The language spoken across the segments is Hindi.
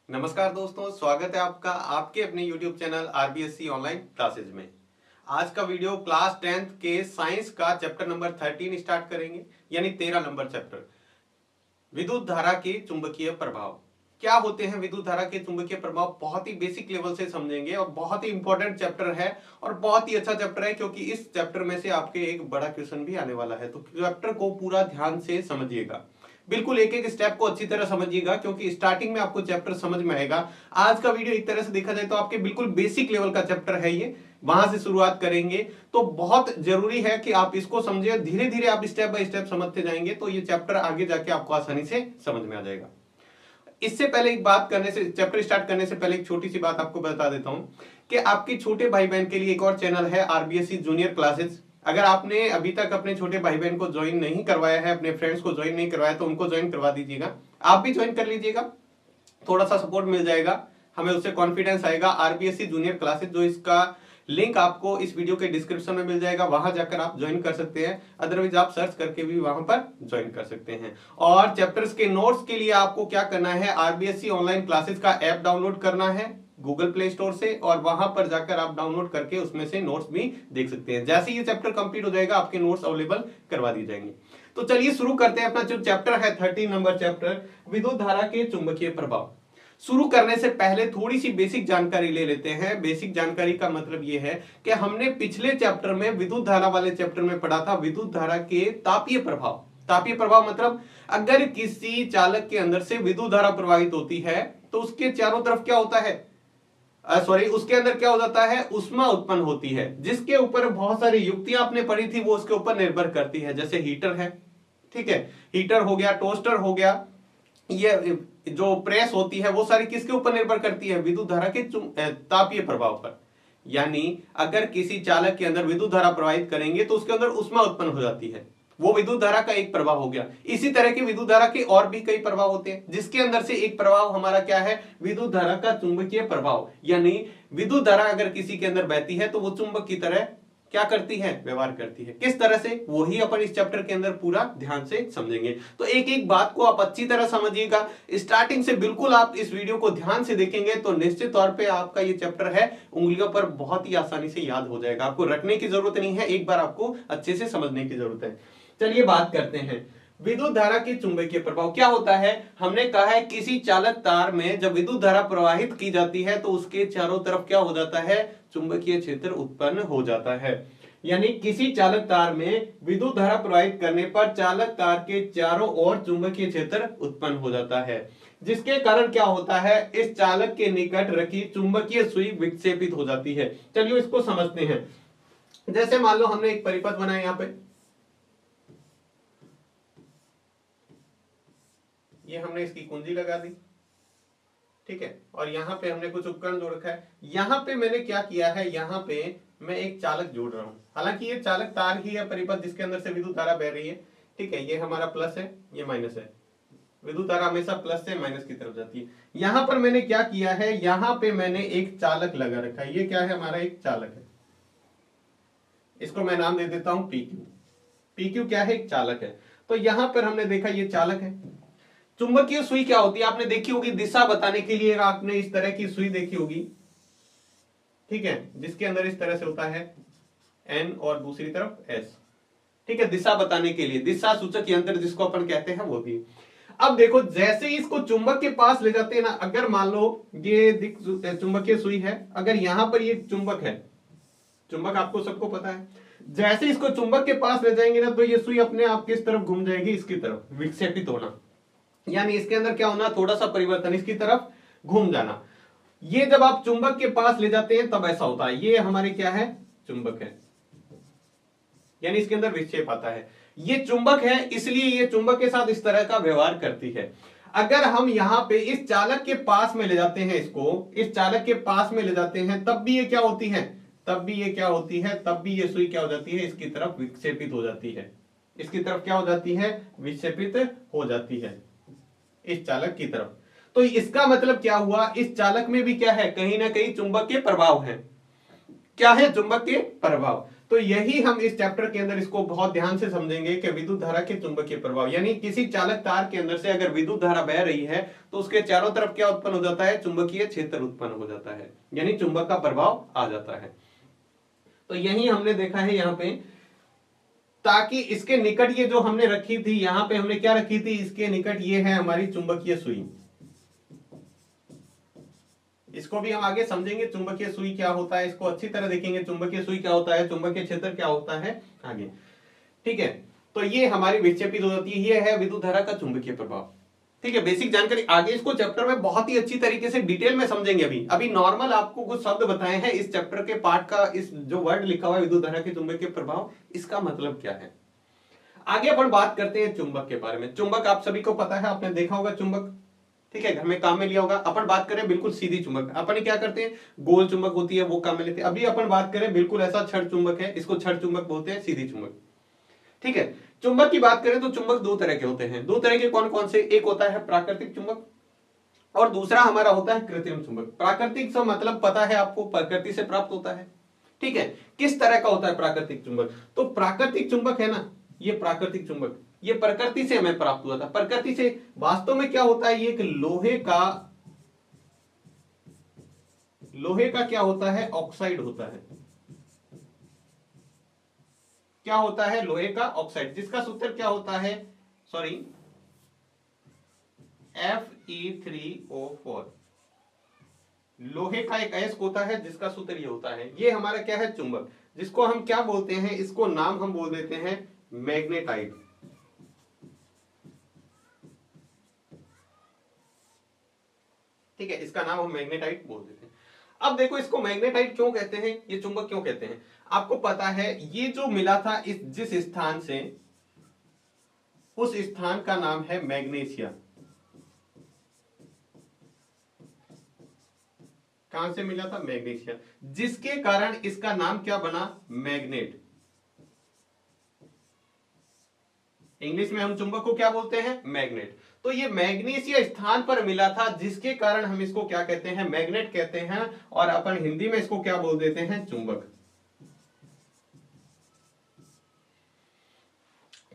नमस्कार दोस्तों, स्वागत है आपका आपके अपने YouTube channel RBSC online classes में। आज का वीडियो क्लास 10th के साइंस का चैप्टर नंबर 13 स्टार्ट करेंगे, यानी 13 नंबर चैप्टर, विद्युत धारा के चुंबकीय प्रभाव। क्या होते हैं विद्युत धारा के चुंबकीय प्रभाव, बहुत ही बेसिक लेवल से समझेंगे और बहुत ही इंपॉर्टेंट चैप्टर है और बहुत ही अच्छा चैप्टर है, क्योंकि इस चैप्टर में से आपके एक बड़ा क्वेश्चन भी आने वाला है। तो चैप्टर को पूरा ध्यान से समझिएगा, बिल्कुल एक एक स्टेप को अच्छी तरह समझिएगा, क्योंकि स्टार्टिंग में आपको चैप्टर समझ में आएगा। आज का वीडियो एक तरह से देखा जाए तो आपके बिल्कुल बेसिक लेवल का चैप्टर है, ये वहां से शुरुआत करेंगे। तो बहुत जरूरी है कि आप इसको समझे, धीरे धीरे आप स्टेप बाय स्टेप समझते जाएंगे तो ये चैप्टर आगे जाके आपको आसानी से समझ में आ जाएगा। इससे पहले एक बात करने से, चैप्टर स्टार्ट करने से पहले एक छोटी सी बात आपको बता देता हूं कि आपके छोटे भाई बहन के लिए एक और चैनल है आरबीएससी जूनियर क्लासेस। अगर आपने अभी तक अपने छोटे भाई बहन को ज्वाइन नहीं करवाया है, अपने फ्रेंड्स को ज्वाइन नहीं करवाया, तो उनको ज्वाइन करवा दीजिएगा। आप भी ज्वाइन कर लीजिएगा, थोड़ा सा सपोर्ट मिल जाएगा, हमें उससे कॉन्फिडेंस आएगा। आरबीएससी जूनियर क्लासेस, जो इसका लिंक आपको इस वीडियो के डिस्क्रिप्शन में मिल जाएगा, वहां जाकर आप ज्वाइन कर सकते हैं। अदरवाइज आप सर्च करके भी वहां पर ज्वाइन कर सकते हैं। और चैप्टर्स के नोट्स के लिए आपको क्या करना है, आरबीएससी ऑनलाइन क्लासेस का ऐप डाउनलोड करना है गूगल प्ले स्टोर से, और वहां पर जाकर आप डाउनलोड करके उसमें से नोट्स भी देख सकते हैं। जैसे ये चैप्टर कंप्लीट हो जाएगा, आपके नोट्स अवेलेबल करवा दिए जाएंगे। तो चलिए शुरू करते हैं अपना जो चैप्टर है 13 नंबर चैप्टर, विद्युत धारा के चुंबकीय प्रभाव। शुरू करने से पहले थोड़ी सी बेसिक जानकारी ले लेते हैं। बेसिक जानकारी का मतलब यह है कि हमने पिछले चैप्टर में, विद्युत धारा वाले चैप्टर में पढ़ा था विद्युत धारा के तापीय प्रभाव। तापीय प्रभाव मतलब अगर किसी चालक के अंदर से विद्युत धारा प्रवाहित होती है तो उसके चारों तरफ क्या होता है, उसके अंदर क्या हो जाता है, उष्मा उत्पन्न होती है, जिसके ऊपर बहुत सारी युक्तियां आपने पढ़ी थी, वो उसके ऊपर निर्भर करती है। जैसे हीटर है, ठीक है, हीटर हो गया, टोस्टर हो गया, ये जो प्रेस होती है, वो सारी किसके ऊपर निर्भर करती है, विद्युत धारा के तापीय प्रभाव पर। यानी अगर किसी चालक के अंदर विद्युत धारा प्रवाहित करेंगे तो उसके अंदर उष्मा उत्पन्न हो जाती है, वो विद्युत धारा का एक प्रभाव हो गया। इसी तरह के विद्युत धारा के और भी कई प्रभाव होते हैं, जिसके अंदर से एक प्रभाव हमारा क्या है, विद्युत धारा का चुंबकीय प्रभाव। यानी विद्युत धारा अगर किसी के अंदर बहती है तो वो चुंबक की तरह क्या करती है, व्यवहार करती है। किस तरह से, वही अपन इस चैप्टर के अंदर पूरा ध्यान से समझेंगे। तो एक एक बात को आप अच्छी तरह समझिएगा, स्टार्टिंग से बिल्कुल आप इस वीडियो को ध्यान से देखेंगे तो निश्चित तौर पे आपका ये चैप्टर है उंगलियों पर बहुत ही आसानी से याद हो जाएगा। आपको रटने की जरूरत नहीं है, एक बार आपको अच्छे से समझने की जरूरत है। चलिए बात करते हैं विद्युत धारा के चुंबकीय प्रभाव। क्या होता है, हमने कहा है किसी चालक तार में जब विद्युत धारा प्रवाहित की जाती है तो उसके चारों तरफ क्या हो जाता है, चुंबकीय क्षेत्र उत्पन्न हो जाता है। यानी किसी चालक तार में विद्युत धारा प्रवाहित करने पर चालक तार के चारों ओर चुंबकीय क्षेत्र उत्पन्न हो जाता है, जिसके कारण क्या होता है, इस चालक के निकट रखी चुंबकीय सुई विक्षेपित हो जाती है। चलिए इसको समझते हैं। जैसे मान लो हमने एक परिपथ बनाया, यहां पे ये हमने इसकी कुंजी लगा दी, ठीक है, और यहां पे हमने कुछ उपकरण जोड़ रखा है। यहां पे मैंने क्या किया है, यहां पे मैं एक चालक जोड़ रहा हूं। हालांकि ये चालक तार ही है, परिपथ जिसके अंदर से विद्युत धारा बह रही है, ठीक है, ये हमारा प्लस है, ये माइनस है। विद्युत धारा हमेशा प्लस से माइनस की तरफ जाती है। यहां पर मैंने क्या किया है, यहां पे मैंने एक चालक लगा रखा है। ये क्या है, हमारा एक चालक है, इसको मैं नाम दे देता हूं पीक्यू। पीक्यू क्या है, एक चालक है। तो यहां पर हमने देखा ये चालक है। चुंबकीय सुई क्या होती है, आपने देखी होगी, दिशा बताने के लिए आपने इस तरह की सुई देखी होगी, ठीक है, जिसके अंदर इस तरह से होता है एन और दूसरी तरफ एस, ठीक है, दिशा बताने के लिए, दिशा सूचक यंत्र जिसको अपन कहते हैं वो भी। अब देखो, जैसे ही इसको चुंबक के पास ले जाते हैं ना, अगर मान लो ये चुंबकीय सुई है, अगर यहां पर ये चुंबक है, चुंबक आपको सबको पता है, जैसे इसको चुंबक के पास ले जाएंगे ना तो ये सुई अपने आप किस तरफ घूम जाएगी, इसकी तरफ, विक्षेपित होना। यानी इसके अंदर क्या होना, थोड़ा सा परिवर्तन, इसकी तरफ घूम जाना। ये जब आप चुंबक के पास ले जाते हैं तब ऐसा होता है। ये हमारे क्या है, चुंबक है, यानी इसके अंदर विक्षेप आता है। ये चुंबक है, इसलिए ये चुंबक के साथ इस तरह का व्यवहार करती है। अगर हम यहां पे इस चालक के पास में ले जाते हैं, इसको इस चालक के पास में ले जाते हैं, तब भी ये क्या होती है, तब भी ये क्या होती है, तब भी ये सुई क्या हो जाती है, इसकी तरफ विक्षेपित हो जाती है। इसकी तरफ क्या हो जाती है, विक्षेपित हो जाती है, इस चालक की तरफ। तो इसका मतलब क्या हुआ, इस चालक में भी क्या है, कहीं ना कहीं चुंबक के प्रभाव है। क्या है, चुंबक के प्रभाव। तो तो यही हम इस चैप्टर के अंदर इसको बहुत ध्यान से समझेंगे कि विद्युत धारा के चुंबकीय प्रभाव, यानी किसी चालक तार के अंदर से अगर विद्युत धारा बह रही है तो उसके चारों तरफ क्या उत्पन्न हो जाता है, चुंबकीय क्षेत्र उत्पन्न हो जाता है, यानी चुंबक का प्रभाव आ जाता है। तो यही हमने देखा है यहाँ पे, ताकि इसके निकट ये जो हमने रखी थी, यहां पे हमने क्या रखी थी, इसके निकट ये है हमारी चुंबकीय सुई। इसको भी हम आगे समझेंगे चुंबकीय सुई क्या होता है, इसको अच्छी तरह देखेंगे चुंबकीय सुई क्या होता है, चुंबकीय क्षेत्र क्या होता है आगे। ठीक है, तो ये हमारी विक्षेपित हो जाती है, ये है विद्युत धारा का चुंबकीय प्रभाव। ठीक है, बेसिक जानकारी आगे इसको चैप्टर में बहुत ही अच्छी तरीके से डिटेल में समझेंगे। अभी नॉर्मल आपको कुछ शब्द बताए हैं इस चैप्टर के पार्ट का, इस जो वर्ड लिखा हुआ है विद्युत धारा के चुंबकीय प्रभाव, इसका मतलब क्या है। आगे अपन बात करते हैं चुंबक के बारे में। चुंबक आप सभी को पता है, आपने देखा होगा चुंबक, ठीक है, घर में काम में लिया होगा। अपन बात करें बिल्कुल सीधी चुंबक, अपन क्या करते हैं, गोल चुंबक होती है वो काम में लेते हैं। अभी अपन बात करें बिल्कुल ऐसा छड़ चुंबक है, इसको छड़ चुंबक बोलते हैं, सीधी चुंबक। ठीक है, चुंबक की बात करें तो चुंबक दो तरह के होते हैं। दो तरह के कौन कौन से, एक होता है प्राकृतिक चुंबक और दूसरा हमारा होता है कृत्रिम चुंबक। प्राकृतिक से मतलब पता है आपको, प्रकृति से प्राप्त होता है। ठीक है, किस तरह का होता है प्राकृतिक चुंबक, तो प्राकृतिक चुंबक है ना, ये प्राकृतिक चुंबक ये प्रकृति से हमें प्राप्त हुआ था। प्रकृति से वास्तव में क्या होता है, ये एक लोहे का क्या होता है, ऑक्साइड होता है। क्या होता है, लोहे का ऑक्साइड, जिसका सूत्र क्या होता है, सॉरी Fe3O4। लोहे का एक अयस्क होता है जिसका सूत्र ये होता है। ये हमारा क्या है, चुंबक, जिसको हम क्या बोलते हैं, इसको नाम हम बोल देते हैं मैग्नेटाइट। ठीक है, इसका नाम हम मैग्नेटाइट बोल देते हैं। अब देखो, इसको मैग्नेटाइट क्यों कहते हैं, ये चुंबक क्यों कहते हैं, आपको पता है ये जो मिला था जिस स्थान से, उस स्थान का नाम है मैग्नीशिया। कहां से मिला था, मैग्नीशिया, जिसके कारण इसका नाम क्या बना, मैग्नेट। इंग्लिश में हम चुंबक को क्या बोलते हैं, मैग्नेट। तो ये मैग्नीशिया स्थान पर मिला था जिसके कारण हम इसको क्या कहते हैं, मैग्नेट कहते हैं, और अपन हिंदी में इसको क्या बोल देते हैं, चुंबक।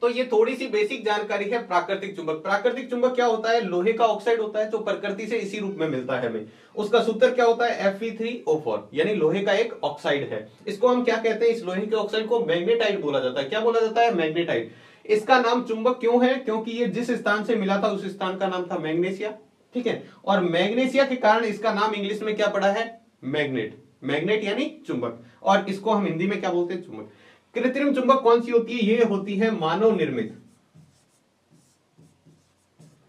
तो ये थोड़ी सी बेसिक जानकारी है प्राकृतिक चुंबक। प्राकृतिक चुंबक क्या होता है, लोहे का ऑक्साइड होता है जो प्रकृति से इसी रूप में मिलता है हमें। उसका सूत्र क्या होता है, Fe3O4, यानी लोहे का एक ऑक्साइड है। इसको हम क्या कहते हैं, इस लोहे के ऑक्साइड को मैग्नेटाइट बोला जाता है। क्या बोला जाता है, मैग्नेटाइट। इसका नाम चुंबक क्यों है, क्योंकि ये जिस स्थान से मिला था उस स्थान का नाम था मैग्नीशिया। ठीक है, और मैग्नीशिया के कारण इसका नाम इंग्लिश में क्या पड़ा है, मैग्नेट। मैग्नेट यानी चुंबक, और इसको हम हिंदी में क्या बोलते हैं, चुंबक। कृत्रिम चुंबक कौन सी होती है, ये होती है मानव निर्मित।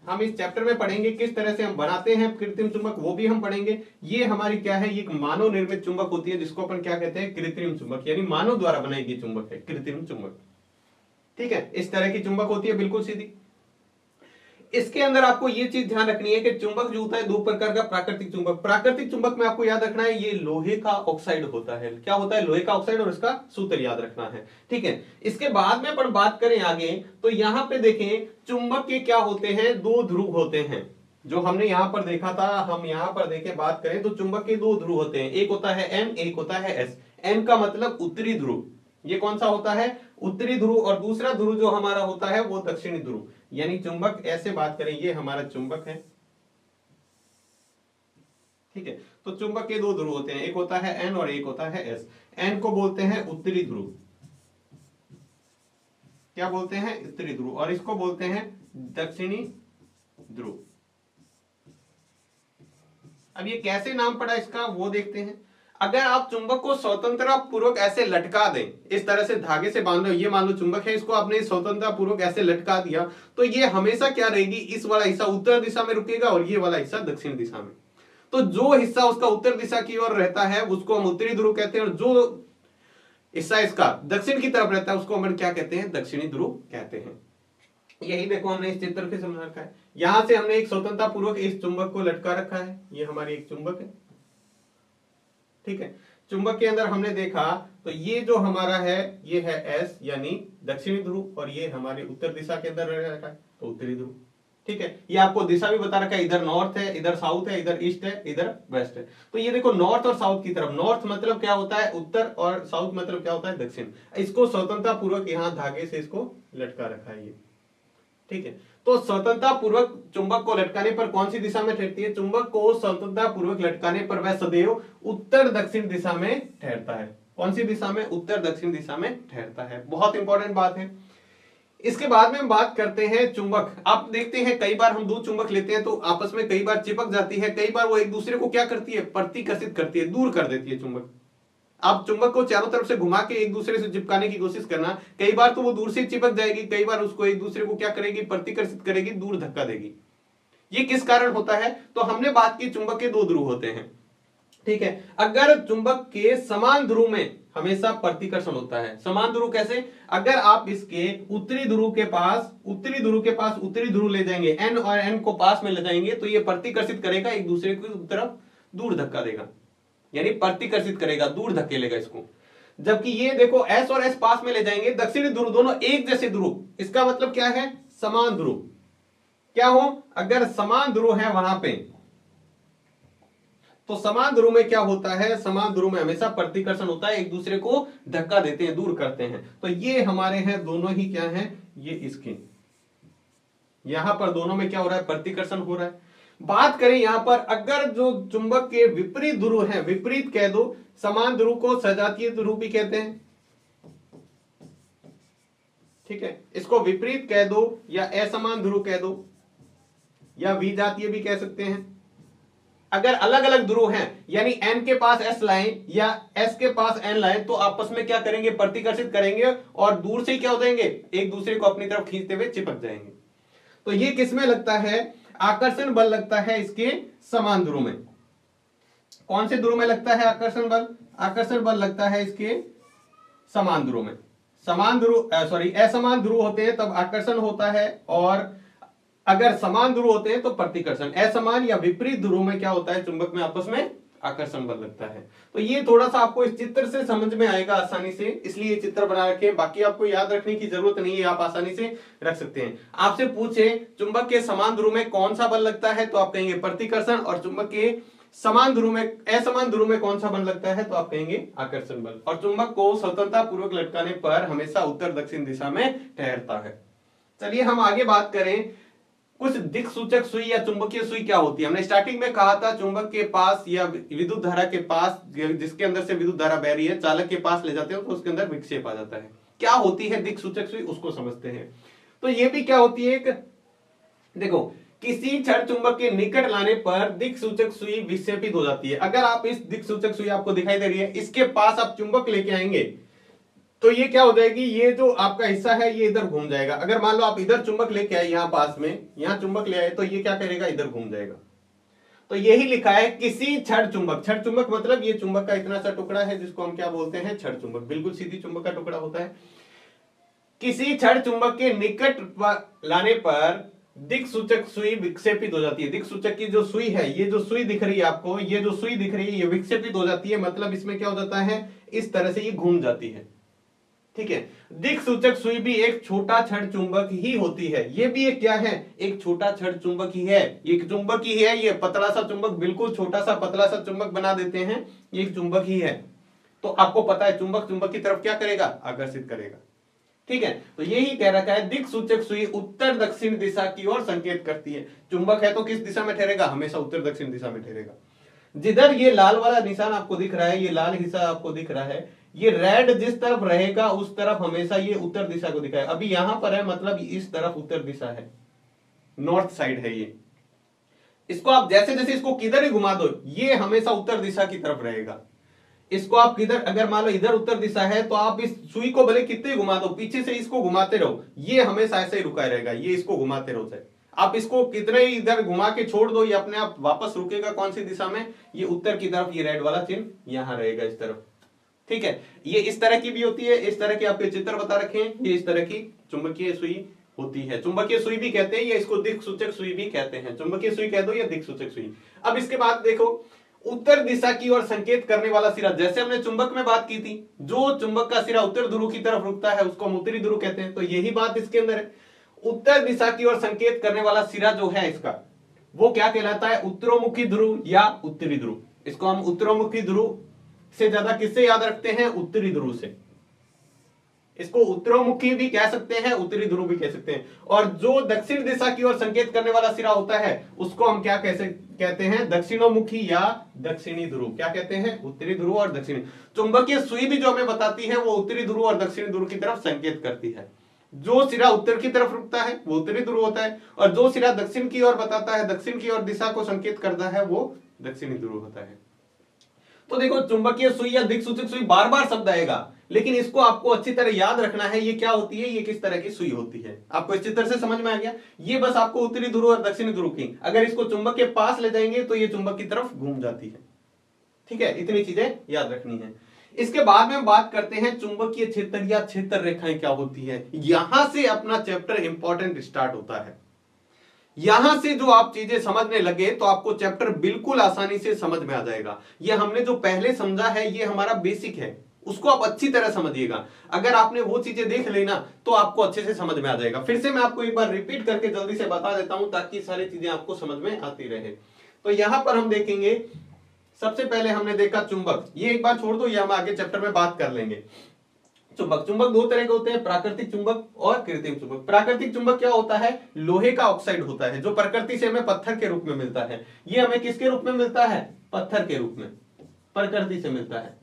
हम इस चैप्टर में पढ़ेंगे किस तरह से हम बनाते हैं कृत्रिम चुंबक, वो भी हम पढ़ेंगे। ये हमारी क्या है, ये एक मानव निर्मित चुंबक होती है, जिसको अपन क्या कहते हैं, कृत्रिम चुंबक, यानी मानव द्वारा बनाई गई चुंबक है कृत्रिम चुंबक। ठीक है, इस तरह की चुंबक होती है बिल्कुल सीधी। इसके अंदर आपको ये चीज ध्यान रखनी है कि चुंबक जो होता है दो प्रकार का, प्राकृतिक चुंबक। प्राकृतिक चुंबक में आपको याद रखना है ये लोहे का ऑक्साइड होता है। क्या होता है, लोहे का ऑक्साइड, और इसका सूत्र याद रखना है। ठीक है, इसके बाद में अपन बात करें आगे, तो यहां पे देखें चुंबक के क्या होते हैं, दो ध्रुव होते हैं। जो हमने यहां पर देखा था, हम यहां पर देखे बात करें तो चुंबक के दो ध्रुव होते हैं, एक होता है N, एक होता है S। N का मतलब उत्तरी ध्रुव, ये कौन सा होता है, उत्तरी ध्रुव, और दूसरा ध्रुव जो हमारा होता है वो दक्षिणी ध्रुव। यानी चुंबक ऐसे बात करें, ये हमारा चुंबक है। ठीक है, तो चुंबक के दो ध्रुव होते हैं, एक होता है N और एक होता है S। N को बोलते हैं उत्तरी ध्रुव, क्या बोलते हैं, उत्तरी ध्रुव, और इसको बोलते हैं दक्षिणी ध्रुव। अब ये कैसे नाम पड़ा इसका वो देखते हैं। अगर आप चुंबक को स्वतंत्रता पूर्वक ऐसे लटका दें, इस तरह से धागे से बांध लो, ये मान लो चुंबक है, इसको आपने स्वतंत्रता पूर्वक ऐसे लटका दिया, तो ये हमेशा क्या रहेगी, इस वाला हिस्सा उत्तर दिशा में रुकेगा और ये वाला हिस्सा दक्षिण दिशा में। तो जो हिस्सा उसका उत्तर दिशा की ओर रहता है उसको हम उत्तरी ध्रुव कहते हैं, और जो हिस्सा इसका दक्षिण की तरफ रहता है उसको हम क्या कहते हैं, दक्षिणी ध्रुव कहते हैं। यही देखो हमने इस चित्र के समझ रखा है। यहां से हमने एक स्वतंत्रता पूर्वक इस चुंबक को लटका रखा है, ये हमारी एक चुंबक है। ठीक है, चुंबक के अंदर हमने देखा तो ये जो हमारा है ये है S यानी दक्षिणी ध्रुव, और ये हमारी उत्तर दिशा के अंदर रह रखा है तो उत्तरी ध्रुव। ठीक है, ये आपको दिशा भी बता रखा है, इधर नॉर्थ है, इधर साउथ है, इधर ईस्ट है, इधर वेस्ट है। तो ये देखो नॉर्थ और साउथ की तरफ, नॉर्थ मतलब क्या होता है उत्तर, और साउथ मतलब क्या होता है दक्षिण। इसको स्वतंत्रता पूर्वक यहाँ धागे से इसको लटका रखा है ये, ठीक है। तो स्वतंत्रता पूर्वक चुंबक को लटकाने पर कौन सी दिशा में ठहरती है? चुंबक को स्वतंत्रता पूर्वक लटकाने पर वह सदैव उत्तर दक्षिण दिशा में ठहरता है। कौन सी दिशा में? उत्तर दक्षिण दिशा में ठहरता है। बहुत इंपॉर्टेंट बात है। इसके बाद में हम बात करते हैं चुंबक। आप देखते हैं कई बार हम दो चुंबक लेते हैं तो आपस में कई बार चिपक जाती है, कई बार वो एक दूसरे को क्या करती है? प्रतिकर्षित करती है, दूर कर देती है चुंबक। आप चुंबक को चारों तरफ से घुमा के एक दूसरे से चिपकाने की कोशिश करना, कई बार तो वो दूर से चिपक जाएगी, कई बार उसको एक दूसरे को क्या करेगी? प्रतिकर्षित करेगी, दूर धक्का देगी। ये किस कारण होता है? तो हमने बात की चुंबक के दो ध्रुव होते हैं, ठीक है। अगर चुंबक के समान ध्रुव में हमेशा प्रतिकर्षण होता है। समान ध्रुव कैसे? अगर आप इसके उत्तरी ध्रुव के पास उत्तरी ध्रुव ले जाएंगे, एन और एन को पास में ले जाएंगे, तो ये प्रतिकर्षित करेगा, एक दूसरे की तरफ दूर धक्का देगा, यानी प्रतिकर्षित करेगा, दूर धकेलेगा इसको। जबकि ये देखो एस और एस पास में ले जाएंगे, दक्षिणी ध्रुव दोनों एक जैसे ध्रुव, इसका मतलब क्या है? समान ध्रुव। क्या हो? अगर समान ध्रुव है वहां पे, तो समान ध्रुव में क्या होता है? समान ध्रुव में हमेशा प्रतिकर्षण होता है, एक दूसरे को धक्का देते हैं, दूर करते हैं। तो ये हमारे हैं दोनों ही क्या है? ये इसके यहां पर दोनों में क्या हो रहा है? प्रतिकर्षण हो रहा है। बात करें यहां पर, अगर जो चुंबक के विपरीत ध्रुव है, विपरीत कह दो, समान ध्रुव को सजातीय ध्रुव भी कहते हैं, ठीक है। इसको विपरीत कह दो या असमान ध्रुव कह दो या विजातीय भी कह सकते हैं। अगर अलग अलग ध्रुव हैं, यानी एन के पास एस लाएं या एस के पास एन लाएं, तो आपस में क्या करेंगे? प्रतिकर्षित करेंगे और दूर से क्या हो जाएंगे? एक दूसरे को अपनी तरफ खींचते हुए चिपक जाएंगे। तो ये किसमें लगता है? आकर्षण बल लगता है इसके समान ध्रुव में। कौन से ध्रुव में लगता है आकर्षण बल? आकर्षण बल लगता है इसके समान ध्रुव में। समान ध्रुव असमान ध्रुव होते हैं तब आकर्षण होता है, और अगर समान ध्रुव होते हैं तो प्रतिकर्षण। असमान या विपरीत ध्रुव में क्या होता है? चुंबक में आपस में आकर्षण बल लगता है। तो ये थोड़ा सा आपको इस चित्र से समझ में आएगा आसानी से, इसलिए चित्र बना रखे। बाकी आपको याद रखने की जरूरत नहीं है, आप आसानी से रख सकते हैं। आपसे पूछे चुंबक के समान ध्रुव में कौन सा बल लगता है, तो आप कहेंगे प्रतिकर्षण, और चुंबक के समान ध्रुव में, असमान ध्रुव में कौन सा बल लगता है, तो आप कहेंगे आकर्षण बल। और चुंबक को स्वतंत्रता पूर्वक लटकाने पर हमेशा उत्तर दक्षिण दिशा में ठहरता है। चलिए हम आगे बात करें, कुछ दिक् सूचक सुई या चुंबकीय सुई क्या होती है। हमने स्टार्टिंग में कहा था चुंबक के पास या विद्युत धारा के पास, जिसके अंदर से विद्युत धारा बह रही है, चालक के पास ले जाते हो तो उसके अंदर विक्षेप आ जाता है। क्या होती है दिक् सूचक सुई, उसको समझते हैं। तो ये भी क्या होती है, एक देखो, किसी छड़ चुंबक के निकट लाने पर दिक् सूचक सुई विक्षेपित हो जाती है। अगर आप इस दिक् सूचक सुई आपको दिखाई दे रही है, इसके पास आप चुंबक लेके आएंगे तो ये क्या हो जाएगी? ये जो आपका हिस्सा है ये इधर घूम जाएगा। अगर मान लो आप इधर चुंबक लेके आए, यहां पास में, यहां चुंबक ले आए, तो ये क्या करेगा? इधर घूम जाएगा। तो यही लिखा है किसी छड़ चुंबक। छड़ चुंबक मतलब ये चुंबक का इतना सा टुकड़ा है जिसको हम क्या बोलते हैं? छड़ चुंबक। बिल्कुल सीधी चुंबक का टुकड़ा होता है। किसी छड़ चुंबक के निकट लाने पर दिक् सूचक सुई विक्षेपित हो जाती है। दिक् सूचक की जो सुई है, ये जो सुई दिख रही है आपको, ये जो सुई दिख रही है, ये विक्षेपित हो जाती है। मतलब इसमें क्या हो जाता है? इस तरह से ये घूम जाती है, ठीक है। दिक् सूचक सुई भी एक छोटा छड़ चुंबक ही होती है। ये भी एक क्या है? एक छोटा छड़ चुंबक ही है। ये एक चुंबक ही है। ये पतला सा चुंबक, बिल्कुल छोटा सा पतला सा चुंबक बना देते हैं, ये एक चुंबक ही है। तो आपको पता है चुंबक चुंबक की तरफ क्या करेगा? आकर्षित करेगा, ठीक है। तो यही कह रखा है दिक् सूचक सुई उत्तर दक्षिण दिशा की ओर संकेत करती है। चुंबक है तो किस दिशा में ठहरेगा? हमेशा उत्तर दक्षिण दिशा में ठहरेगा। जिधर ये लाल वाला निशान आपको दिख रहा है, ये लाल हिस्सा आपको दिख रहा है, ये रेड जिस तरफ रहेगा उस तरफ हमेशा ये उत्तर दिशा को दिखाएगा। अभी यहां पर है, मतलब इस तरफ उत्तर दिशा है, नॉर्थ साइड है ये। इसको आप जैसे जैसे इसको किधर ही घुमा दो, ये हमेशा उत्तर दिशा की तरफ रहेगा। इसको आप किधर, अगर मान लो इधर उत्तर दिशा है, तो आप इस सुई को भले कितने घुमा दो, पीछे से इसको घुमाते रहो, ये हमेशा ऐसे ही रुका रहेगा। ये इसको घुमाते रहो, चाहे आप इसको कितने ही इधर घुमा के छोड़ दो, ये अपने आप वापस रुकेगा। कौन सी दिशा में? ये उत्तर की तरफ। ये रेड वाला चिन्ह यहां रहेगा, इस तरफ, ठीक है। ये इस तरह की भी होती है, इस तरह के आपके चित्र बता रखे हैं। ये इस तरह की चुंबकीय सुई होती है। चुंबकीय सुई भी कहते हैं, या इसको दिक् सूचक सुई भी कहते हैं। चुंबकीय सुई कह दो या दिक् सूचक सुई। अब इसके बाद देखो, उत्तर दिशा की ओर संकेत करने वाला सिरा, जैसे हमने चुंबक में बात की थी, जो चुंबक का सिरा उत्तर ध्रुव की तरफ रुकता है उसको हम उत्तरी ध्रुव कहते हैं। तो यही बात इसके अंदर है। उत्तर दिशा की ओर संकेत करने वाला सिरा जो है इसका, वो क्या कहलाता है? उत्तरोमुखी ध्रुव या उत्तरी ध्रुव। इसको हम उत्तरोमुखी ध्रुव से ज्यादा किससे याद रखते हैं? उत्तरी ध्रुव से। इसको उत्तरोमुखी भी कह सकते हैं, उत्तरी ध्रुव भी कह सकते हैं। और जो दक्षिण दिशा की ओर संकेत करने वाला सिरा होता है उसको हम क्या कैसे कहते हैं? दक्षिणोमुखी या दक्षिणी ध्रुव। क्या कहते हैं? उत्तरी ध्रुव और दक्षिणी। चुंबकीय सुई भी जो हमें बताती है वो उत्तरी ध्रुव और दक्षिणी ध्रुव की तरफ संकेत करती है। जो सिरा उत्तर की तरफ रुकता है वो उत्तरी ध्रुव होता है, और जो सिरा दक्षिण की ओर बताता है, दक्षिण की ओर दिशा को संकेत करता है, वो दक्षिणी ध्रुव होता है। तो देखो, चुंबकीय सुई या दिक्सूचक सुई बार बार शब्द आएगा, लेकिन इसको आपको अच्छी तरह याद रखना है। ये क्या होती है, ये किस तरह की सुई होती है, आपको इस चित्र से समझ में आ गया। ये बस आपको उत्तरी ध्रुव और दक्षिणी ध्रुव की, अगर इसको चुंबक के पास ले जाएंगे तो ये चुंबक की तरफ घूम जाती है। ठीक है, इतनी चीजें याद रखनी है। इसके बाद में हम बात करते हैं चुंबकीय क्षेत्र या क्षेत्र रेखाएं क्या होती है। यहां से अपना चैप्टर इंपॉर्टेंट स्टार्ट होता है। यहां से जो आप चीजें समझने लगे तो आपको चैप्टर बिल्कुल आसानी से समझ में आ जाएगा। ये हमने जो पहले समझा है ये हमारा बेसिक है, उसको आप अच्छी तरह समझिएगा। अगर आपने वो चीजें देख ली ना तो आपको अच्छे से समझ में आ जाएगा। फिर से मैं आपको एक बार रिपीट करके जल्दी से बता देता हूं ताकि सारी चीजें आपको समझ में आती रहे। तो यहां पर हम देखेंगे, सबसे पहले हमने देखा चुंबक। ये एक बार छोड़ दो, ये हम आगे चैप्टर में बात कर लेंगे। चुंबक दो तरह के होते हैं, प्राकृतिक चुंबक और कृत्रिम चुंबक। प्राकृतिक चुंबक क्या होता है? लोहे का ऑक्साइड होता है, जो प्रकृति से हमें पत्थर के रूप में मिलता है। ये हमें किसके रूप में मिलता है? पत्थर के रूप में, प्रकृति से मिलता है।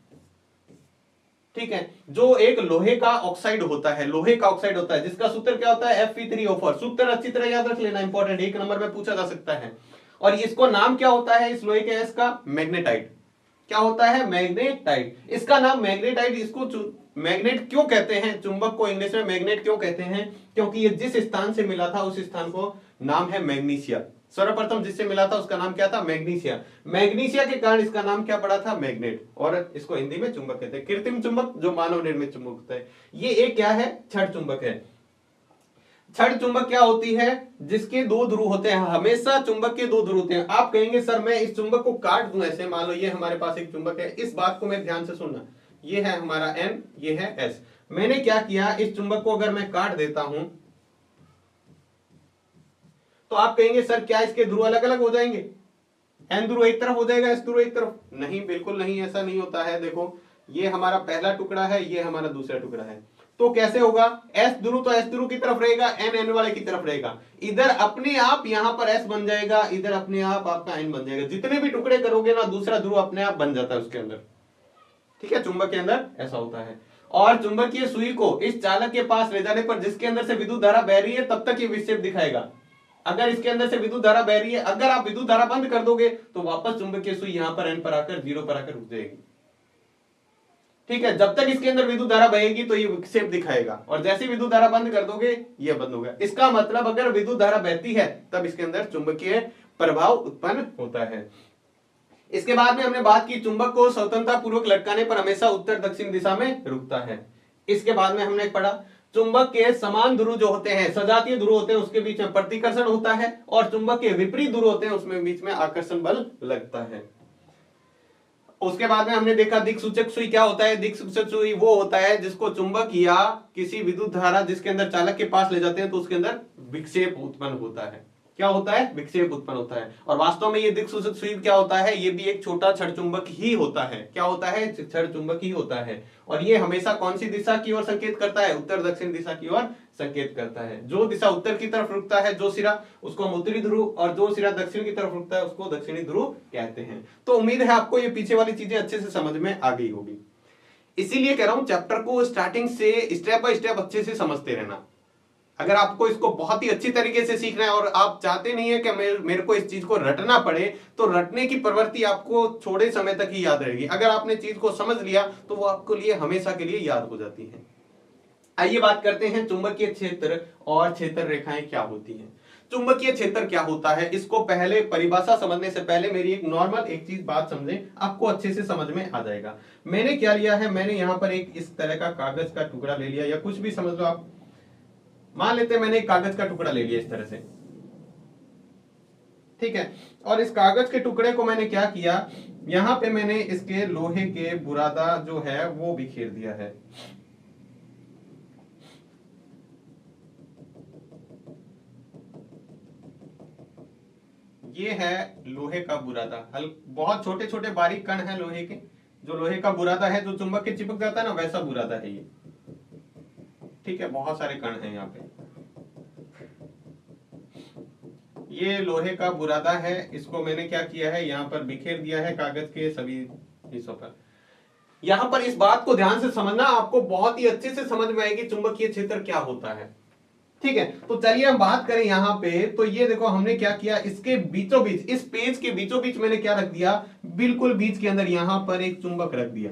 ठीक है, जो एक लोहे का ऑक्साइड होता है, लोहे का ऑक्साइड होता है जिसका सूत्र क्या होता है? Fe3O4। सूत्र अच्छी तरह याद रख लेना, इंपॉर्टेंट, एक नंबर में पूछा जा सकता है। और इसको नाम क्या होता है इस लोहे के गैस का? मैग्नेटाइट। क्या होता है? मैग्नेटाइट। इसका नाम मैग्नेटाइट, इसको मैग्नेट क्यों कहते हैं? चुंबक को इंग्लिश में मैग्नेट क्यों कहते हैं? क्योंकि ये जिस स्थान से मिला था उस स्थान को नाम है मैग्नीशिया। सर्वप्रथम जिससे मिला था उसका नाम क्या था? मैग्नीशिया। मैग्नीशिया के कारण इसका नाम क्या पड़ा था? मैग्नेट। और इसको हिंदी में चुंबक कहते हैं। कृत्रिम चुंबक जो मानव निर्मित चुंबक होता है, ये एक क्या है? छड़ चुंबक है। छड़ चुंबक क्या होती है? जिसके दो ध्रुव होते हैं। हमेशा चुंबक के दो ध्रुव होते हैं। आप कहेंगे सर मैं इस चुंबक को काट दूं ऐसे, मान लो ये हमारे पास एक चुंबक है, इस बात को मैं ध्यान से सुनना, ये है हमारा N, ये है S। मैंने क्या किया, इस चुंबक को अगर मैं काट देता हूं तो आप कहेंगे सर क्या इसके ध्रुव अलग अलग हो जाएंगे? N ध्रुव एक तरफ हो जाएगा, S ध्रुव एक तरफ? नहीं, बिल्कुल नहीं, ऐसा नहीं होता है। देखो, ये हमारा पहला टुकड़ा है, ये हमारा दूसरा टुकड़ा है, तो कैसे होगा? S ध्रुव तो S ध्रुव की तरफ रहेगा, N N वाले की तरफ रहेगा। इधर अपने आप यहां पर S बन जाएगा, इधर अपने आप आपका N बन जाएगा। जितने भी टुकड़े करोगे ना, दूसरा ध्रुव अपने आप बन जाता है उसके अंदर। ठीक है, चुंबक के अंदर ऐसा होता है। और चुंबकीय सुई को इस चालक के पास ले जाने पर जिसके अंदर से विद्युत धारा बह रही है तब तक ये विक्षेप दिखाएगा। अगर इसके अंदर से विद्युत धारा बह रही है, अगर आप विद्युत धारा बंद कर दोगे तो वापस चुंबकीय सुई यहां पर N पर आकर, 0 पर आकर रुक जाएगी। ठीक है, जब तक इसके अंदर विद्युत धारा बहेगी तो ये विक्षेप दिखाएगा, और जैसे विद्युत धारा बंद कर दोगे ये बंद होगा। इसका मतलब अगर विद्युत धारा बहती है तब इसके अंदर चुंबकीय प्रभाव उत्पन्न होता है। इसके बाद में हमने बात की चुंबक को स्वतंत्रता पूर्वक लटकाने पर हमेशा उत्तर दक्षिण दिशा में रुकता है। इसके बाद में हमने पढ़ा चुंबक के समान ध्रुव जो होते हैं, सजातीय ध्रुव होते हैं, उसके बीच में प्रतिकर्षण होता है, और चुंबक के विपरीत ध्रुव होते हैं उसमें बीच में आकर्षण बल लगता है। उसके बाद में हमने देखा दिक्सूचक सुई क्या होता है। दिक्सूचक सुई वो होता है जिसको चुंबक या किसी विद्युत धारा जिसके अंदर चालक के पास ले जाते हैं तो उसके अंदर विक्षेप उत्पन्न होता है। क्या होता है? विक्षेप उत्पन्न होता है। और वास्तव में ये दिक्सूचक सुई क्या होता है? ये भी एक छोटा छड़ चुंबक ही होता है। क्या होता है? छड़ चुंबक ही होता है। और ये हमेशा कौन सी दिशा की ओर संकेत करता है? उत्तर दक्षिण दिशा की ओर संकेत करता है। जो दिशा उत्तर की तरफ रुकता है जो सिरा, उसको हम उत्तरी ध्रुव, और जो सिरा दक्षिण की तरफ रुकता है उसको दक्षिणी ध्रुव कहते हैं। तो उम्मीद है आपको ये पीछे वाली चीजें अच्छे से समझ में आ गई होगी। इसीलिए कह रहा हूं चैप्टर को स्टार्टिंग से स्टेप बाय स्टेप अच्छे से समझते रहना। अगर आपको इसको बहुत ही अच्छी तरीके से सीखना है और आप चाहते नहीं है कि मेरे को इस चीज को रटना पड़े, तो रटने की प्रवृत्ति आपको थोड़े समय तक ही याद रहेगी। अगर आपने चीज को समझ लिया तो वो आपके लिए हमेशा के लिए याद हो जाती है। आइए बात करते हैं चुंबकीय क्षेत्र और क्षेत्र रेखाएं क्या होती हैं। चुंबकीय क्षेत्र क्या होता है, इसको पहले परिभाषा समझने से पहले मेरी एक नॉर्मल एक चीज बात समझें, आपको अच्छे से समझ में आ जाएगा। मैंने क्या लिया है, मैंने यहां पर एक इस तरह का कागज का टुकड़ा ले लिया, या कुछ भी समझ लो आप। मान लेते हैं मैंने एक कागज का टुकड़ा ले लिया इस तरह से, ठीक है। और इस कागज के टुकड़े को मैंने क्या किया, यहां पे मैंने इसके लोहे के बुरादा जो है वो बिखेर दिया है। ये है लोहे का बुरादा। बहुत छोटे छोटे बारीक कण है लोहे के, जो लोहे का बुरादा है जो चुंबक के चिपक जाता है ना, वैसा बुरादा है ये। ठीक है, बहुत सारे कण हैं यहाँ पे। ये लोहे का बुरादा है, इसको मैंने क्या किया है, यहाँ पर बिखेर दिया है कागज के सभी हिस्सों पर। यहां पर इस बात को ध्यान से समझना, आपको बहुत ही अच्छे से समझ में आएगी चुंबकीय क्षेत्र क्या होता है। ठीक है, तो चलिए हम बात करें यहां पे। तो ये देखो हमने क्या किया, इसके बीचों बीच, इस पेज के बीचों बीच मैंने क्या रख दिया, बिल्कुल बीच के अंदर यहां पर एक चुंबक रख दिया।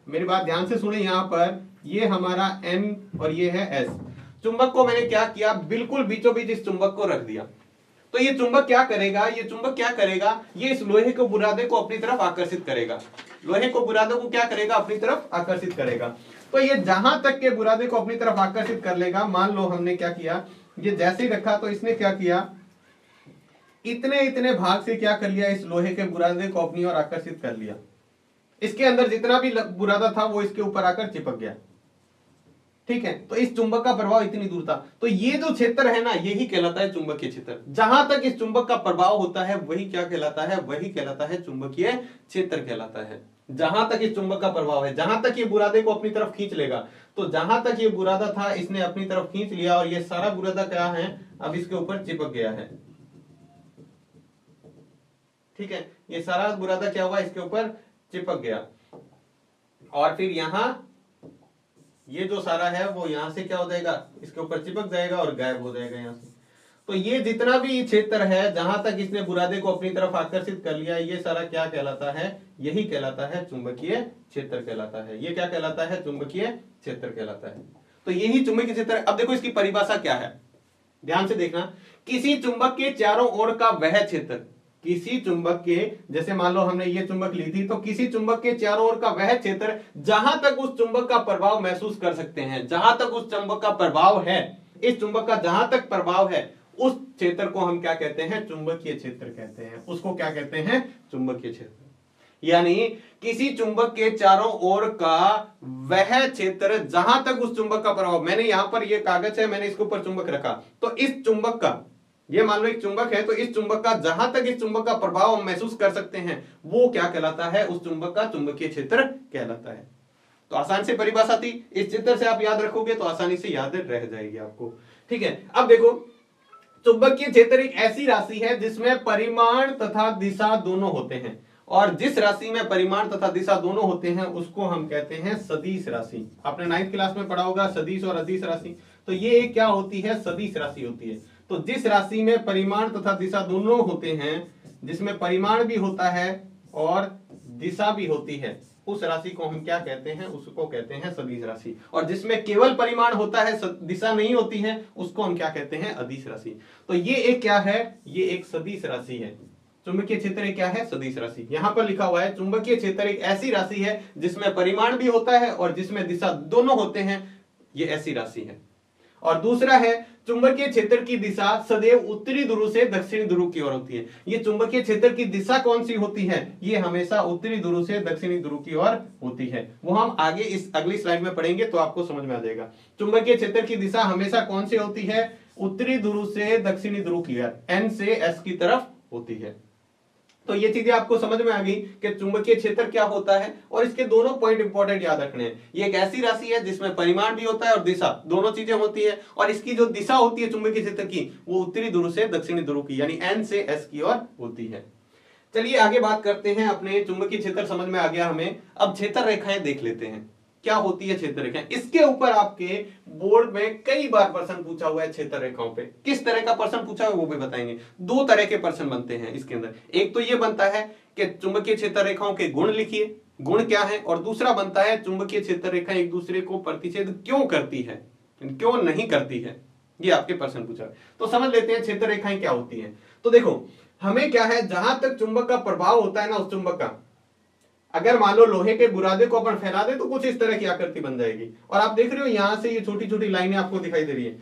मेरी बात ध्यान से सुने, यहां पर ये हमारा N और ये है S। चुंबक को मैंने क्या किया, बिल्कुल बीचों बीच इस चुंबक को रख दिया। तो ये चुंबक क्या करेगा, ये चुंबक क्या करेगा, ये इस लोहे को बुरादे को अपनी तरफ आकर्षित करेगा। लोहे को बुरादे को क्या करेगा, अपनी तरफ आकर्षित करेगा। तो ये जहां तक के बुरादे को अपनी तरफ आकर्षित कर लेगा, मान लो हमने क्या किया, ये जैसे ही रखा तो इसने क्या किया, इतने इतने भाग से क्या कर लिया, इस लोहे के बुरादे को अपनी ओर आकर्षित कर लिया। इसके अंदर जितना भी बुरादा था वो इसके ऊपर आकर चिपक गया। ठीक है, तो इस चुंबक का प्रभाव इतनी दूर था। तो ये जो क्षेत्र है ना, यही कहलाता है चुंबकीय क्षेत्र। जहां तक इस चुंबक का प्रभाव होता है वही क्या कहलाता है, वही कहलाता है चुंबकीय क्षेत्र कहलाता है। जहां तक इस चुंबक का प्रभाव है, जहां तक ये बुरादे को अपनी तरफ खींच लेगा। तो जहां तक ये बुरादा था इसने अपनी तरफ खींच लिया और ये सारा बुरादा क्या है, अब इसके ऊपर चिपक गया है। ठीक है, ये सारा बुरादा क्या हुआ, इसके ऊपर चिपक गया। और फिर यहां ये जो सारा है वो यहां से क्या हो जाएगा, इसके ऊपर चिपक जाएगा और गायब हो जाएगा यहां से। तो ये जितना भी क्षेत्र है, जहां तक इसने बुरादे को अपनी तरफ आकर्षित कर लिया, ये सारा क्या कहलाता है, यही कहलाता है चुंबकीय क्षेत्र कहलाता है। ये क्या कहलाता है, चुंबकीय क्षेत्र कहलाता है। तो यही चुंबकीय क्षेत्र। अब देखो इसकी परिभाषा क्या है, ध्यान से देखना। किसी चुंबक के चारों ओर का वह क्षेत्र, किसी चुंबक के, जैसे मान लो हमने ये चुंबक ली थी, तो किसी चुंबक के चारों ओर का वह क्षेत्र जहां तक उस चुंबक का प्रभाव महसूस कर सकते हैं, जहां तक उस चुंबक का प्रभाव है, इस चुंबक का जहां तक प्रभाव है, उस क्षेत्र को हम क्या कहते हैं, चुंबकीय क्षेत्र कहते हैं। उसको क्या कहते हैं, चुंबकीय क्षेत्र। यानी किसी चुंबक के चारों ओर का वह क्षेत्र जहां तक उस चुंबक का प्रभाव, मैंने यहां पर ये कागज है, मैंने इसके ऊपर चुंबक रखा, तो इस चुंबक का, ये मान लो एक चुंबक है, तो इस चुंबक का जहां तक इस चुंबक का प्रभाव हम महसूस कर सकते हैं, वो क्या कहलाता है, उस चुंबक का चुंबकीय क्षेत्र कहलाता है। तो आसान से परिभाषा थी, इस चित्र से आप याद रखोगे तो आसानी से याद रह जाएगी आपको। ठीक है, अब देखो चुंबकीय क्षेत्र एक ऐसी राशि है जिसमें परिमाण तथा दिशा दोनों होते हैं, और जिस राशि में परिमाण तथा दिशा दोनों होते हैं उसको हम कहते हैं सदिश राशि। आपने 9th क्लास में पढ़ा होगा सदिश और अदिश राशि। तो ये क्या होती है, सदिश राशि होती है। तो जिस राशि में परिमाण तथा दिशा दोनों होते हैं, जिसमें परिमाण भी होता है और दिशा भी होती है, उस राशि को हम क्या कहते हैं, उसको कहते हैं सदिश राशि। और जिसमें केवल परिमाण होता है, दिशा नहीं होती है, उसको हम क्या कहते हैं, अदिश राशि। तो ये एक क्या है, ये एक सदिश राशि है। चुंबकीय क्षेत्र क्या है, सदिश राशि। यहां पर लिखा हुआ है चुंबकीय क्षेत्र एक ऐसी राशि है जिसमें परिमाण भी होता है और जिसमें दिशा दोनों होते हैं, ये ऐसी राशि है। और दूसरा है चुंबकीय क्षेत्र की दिशा सदैव उत्तरी ध्रुव से दक्षिणी ध्रुव की ओर होती है। ये चुंबकीय क्षेत्र की दिशा कौन सी होती है, ये हमेशा उत्तरी ध्रुव से दक्षिणी ध्रुव की ओर होती है। वो हम आगे इस अगली स्लाइड में पढ़ेंगे तो आपको समझ में आ जाएगा। चुंबकीय क्षेत्र की दिशा हमेशा कौन सी होती है, उत्तरी ध्रुव से दक्षिणी ध्रुव की ओर, N से S की तरफ होती है। तो ये चीजें आपको समझ में आ गई कि चुंबकीय क्षेत्र क्या होता है, और इसके दोनों पॉइंट इंपॉर्टेंट याद रखने हैं। ये एक ऐसी राशि है जिसमें परिमाण भी होता है और दिशा, दोनों चीजें होती है, और इसकी जो दिशा होती है चुंबकीय क्षेत्र की, वो उत्तरी ध्रुव से दक्षिणी ध्रुव की, यानी N से S की ओर होती है। चलिए आगे बात करते हैं। अपने चुंबकीय क्षेत्र समझ में आ गया हमें, अब क्षेत्र रेखाएं देख लेते हैं क्या होती है क्षेत्र रेखाएं। इसके ऊपर आपके बोर्ड में कई बार प्रश्न पूछा हुआ है क्षेत्र रेखाओं पे। किस तरह का प्रश्न पूछा हुआ है वो भी बताएंगे। दो तरह के प्रश्न बनते हैं इसके अंदर। एक तो ये बनता है कि चुंबकीय क्षेत्र रेखाओं के गुण लिखिए, गुण क्या है, और दूसरा बनता है चुंबकीय क्षेत्र रेखाएं एक दूसरे को प्रतिच्छेद क्यों करती है, क्यों नहीं करती है। ये आपके प्रश्न पूछा है। तो समझ लेते हैं क्षेत्र रेखाएं क्या होती है। तो देखो हमें क्या है, जहां तक चुंबक का प्रभाव होता है ना, उस चुंबक का, अगर मान लो लोहे के बुरादे को अपन फैला दे तो कुछ इस तरह की आकृति बन जाएगी। और आप देख रहे हो यहां से ये छोटी छोटी लाइनें आपको दिखाई दे रही है,